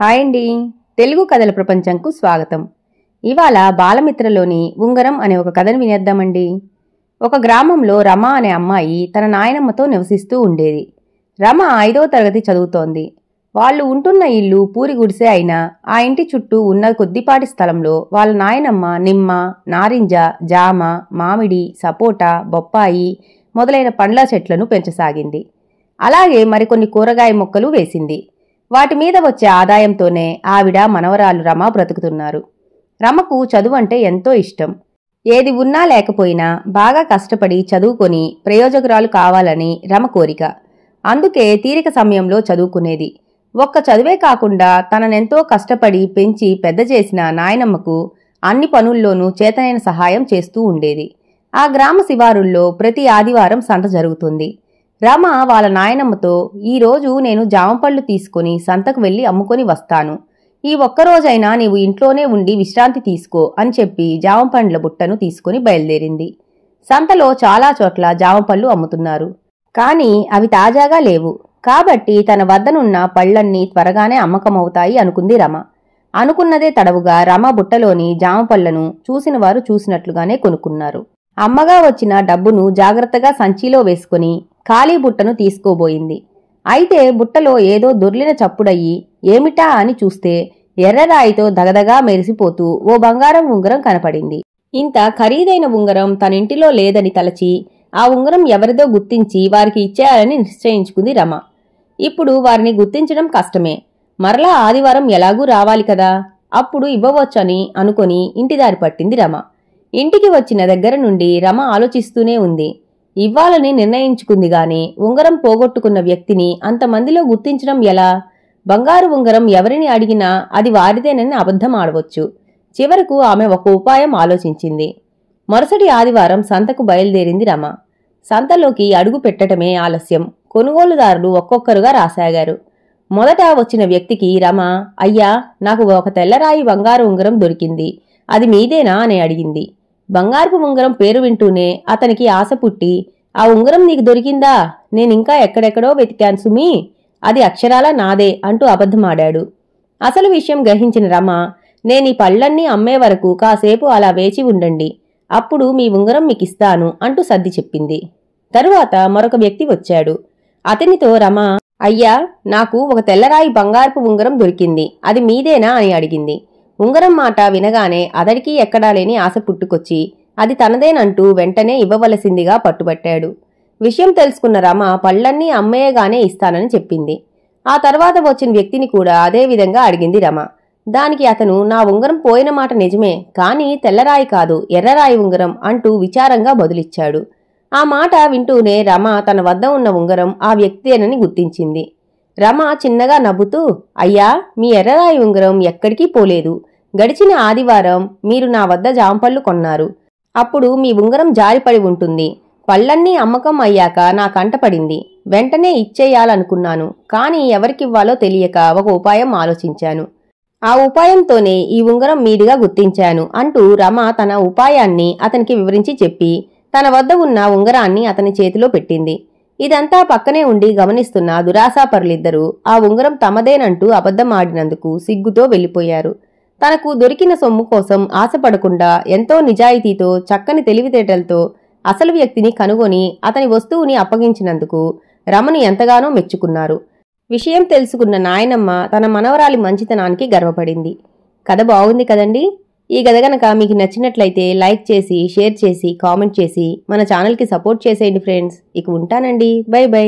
Hi అండి. తెలుగు కథల ప్రపంచంకు స్వాగతం. ఇవాళ బాలమిత్రలోని ఉంగరం అనే ఒక కథను వినేద్దామండి. ఒక గ్రామంలో రమ అనే అమ్మాయి తన నాయనమ్మతో నివసిస్తూ ఉండేది. రమ 5వ తరగతి చదువుతోంది. వాళ్ళు ఉంటున్న ఇల్లు పూరి గుడిసె అయినా ఆ ఇంటి చుట్టూ ఉన్న కొద్దిపాటి స్థలంలో వాళ్ళ నాయనమ్మ నిమ్మ, నారింజ, జామ, మామిడి, సపోటా, బొప్పాయి మొదలైన పండ్ల చెట్లను పెంచసాగింది. అలాగే మరికొన్ని కూరగాయ మొక్కలు వేసింది. వాటి మీద వచ్చే ఆదాయంతోనే ఆవిడ మనవరాలు రమ బ్రతుకుతున్నారు. రమకు చదువు అంటే ఎంతో ఇష్టం. ఏది ఉన్నా లేకపోయినా బాగా కష్టపడి చదువుకొని ప్రయోజకురాలు కావాలని రమ కోరిక. అందుకే తీరిక సమయంలో చదువుకునేది. ఒక్క చదువే కాకుండా తననెంతో కష్టపడి పెంచి పెద్ద చేసిన నాయనమ్మకు అన్ని పనుల్లోనూ చేతనైన సహాయం చేస్తూ ఉండేది. ఆ గ్రామ శివారుల్లో ప్రతి ఆదివారం సంత జరుగుతుంది. రమ వాళ్ళ నాయనమ్మతో, ఈరోజు నేను జామపళ్ళు తీసుకుని సంతకు వెళ్లి అమ్ముకొని వస్తాను. ఈ ఒక్కరోజైనా నీవు ఇంట్లోనే ఉండి విశ్రాంతి తీసుకో అని చెప్పి జామపండ్ల బుట్టను తీసుకుని బయలుదేరింది. సంతలో చాలా చోట్ల జామపళ్ళు అమ్ముతున్నారు. కానీ అవి తాజాగా లేవు. కాబట్టి తన వద్దనున్న పళ్లన్నీ త్వరగానే అమ్మకమవుతాయి అనుకుంది రమ. అనుకున్నదే తడవుగా రమ బుట్టలోని జామపళ్లను చూసిన వారు చూసినట్లుగానే కొనుక్కున్నారు. అమ్మగా వచ్చిన డబ్బును జాగ్రత్తగా సంచిలో వేసుకుని ఖాళీ బుట్టను తీసుకోబోయింది. అయితే బుట్టలో ఏదో దొర్లిన చప్పుడయ్యి ఏమిటా అని చూస్తే ఎర్రరాయితో దగదగా మెరిసిపోతూ ఓ బంగారం ఉంగరం కనపడింది. ఇంత ఖరీదైన ఉంగరం తనింటిలో లేదని తలచి ఆ ఉంగరం ఎవరిదో గుర్తించి వారికి ఇచ్చేయాలని నిశ్చయించుకుంది రమ. ఇప్పుడు వారిని గుర్తించడం కష్టమే. మరలా ఆదివారం ఎలాగూ రావాలి కదా, అప్పుడు ఇవ్వవచ్చని అనుకొని ఇంటిదారి పట్టింది రమ. ఇంటికి వచ్చిన దగ్గర నుండి రమ ఆలోచిస్తూనే ఉంది. ఇవ్వాలని నిర్ణయించుకుంది గాని ఉంగరం పోగొట్టుకున్న వ్యక్తిని అంతమందిలో గుర్తించడం ఎలా? బంగారు ఉంగరం ఎవరిని అడిగినా అది వారిదేనని అబద్ధం ఆడవచ్చు. చివరకు ఆమె ఒక ఉపాయం ఆలోచించింది. మరుసటి ఆదివారం సంతకు బయలుదేరింది రమ. సంతలోకి అడుగు పెట్టడమే ఆలస్యం. కొనుగోలుదారులు ఒక్కొక్కరుగా రాసాగారు. మొదట వచ్చిన వ్యక్తికి రమ, అయ్యా, నాకు ఒక తెల్లరాయి బంగారు ఉంగరం దొరికింది, అది మీదేనా అని అడిగింది. బంగారపు ఉంగరం పేరు వింటూనే అతనికి ఆశ పుట్టి, ఆ ఉంగరం నీకు దొరికిందా? నేనింకా ఎక్కడెక్కడో వెతికాను సుమీ, అది అక్షరాలా నాదే అంటూ అబద్ధమాడాడు. అసలు విషయం గ్రహించిన రమ, నేనీ పళ్లన్నీ అమ్మే వరకు కాసేపు అలా వేచి ఉండండి, అప్పుడు మీ ఉంగరం మీకిస్తాను అంటూ సర్ది చెప్పింది. తరువాత మరొక వ్యక్తి వచ్చాడు. అతనితో రమ, అయ్యా, నాకు ఒక తెల్లరాయి బంగారపు ఉంగరం దొరికింది, అది మీదేనా అని అడిగింది. ఉంగరం మాట వినగానే అతడికి ఎక్కడా లేని ఆశ పుట్టుకొచ్చి అది తనదేనంటూ వెంటనే ఇవ్వవలసిందిగా పట్టుబట్టాడు. విషయం తెలుసుకున్న రమ పళ్లన్నీ అమ్మేయగానే ఇస్తానని చెప్పింది. ఆ తర్వాత వచ్చిన వ్యక్తిని కూడా అదే విధంగా అడిగింది రమ. దానికి అతను, నా ఉంగరం పోయిన మాట నిజమే, కానీ తెల్లరాయి కాదు, ఎర్రరాయి ఉంగరం అంటూ విచారంగా బదులిచ్చాడు. ఆ మాట వింటూనే రమ తన వద్ద ఉన్న ఉంగరం ఆ వ్యక్తేనని గుర్తించింది. రమ చిన్నగా నవ్వుతూ, అయ్యా, మీ ఎర్రరాయి ఉంగరం ఎక్కడికి పోలేదు. గడిచిన ఆదివారం మీరు నా వద్ద జాంపళ్ళు కొన్నారు. అప్పుడు మీ ఉంగరం జారిపడి ఉంటుంది. పళ్లన్నీ అమ్మకం అయ్యాక నా కంటపడింది. వెంటనే ఇచ్చేయాలనుకున్నాను. కానీ ఎవరికివ్వాలో తెలియక ఒక ఉపాయం ఆలోచించాను. ఆ ఉపాయంతోనే ఈ ఉంగరం మీదిగా గుర్తించాను అంటూ రమ తన ఉపాయాన్ని అతనికి వివరించి చెప్పి తన వద్ద ఉన్న ఉంగరాన్ని అతని చేతిలో పెట్టింది. ఇదంతా పక్కనే ఉండి గమనిస్తున్న దురాశాపరులిద్దరూ ఆ ఉంగరం తమదేనంటూ అబద్ధమాడినందుకు సిగ్గుతో వెళ్లిపోయారు. తనకు దొరికిన సొమ్ము కోసం ఆశపడకుండా ఎంతో నిజాయితీతో చక్కని తెలివితేటలతో అసలు వ్యక్తిని కనుగొని అతని వస్తువుని అప్పగించినందుకు రమను ఎంతగానో మెచ్చుకున్నారు. విషయం తెలుసుకున్న నాయనమ్మ తన మనవరాలి మంచితనానికి గర్వపడింది. కథ బాగుంది కదండి. ఈ కథ గనక మీకు నచ్చినట్లయితే లైక్ చేసి, షేర్ చేసి, కామెంట్ చేసి మన ఛానల్కి సపోర్ట్ చేసేయండి ఫ్రెండ్స్. ఇక ఉంటానండి. By by.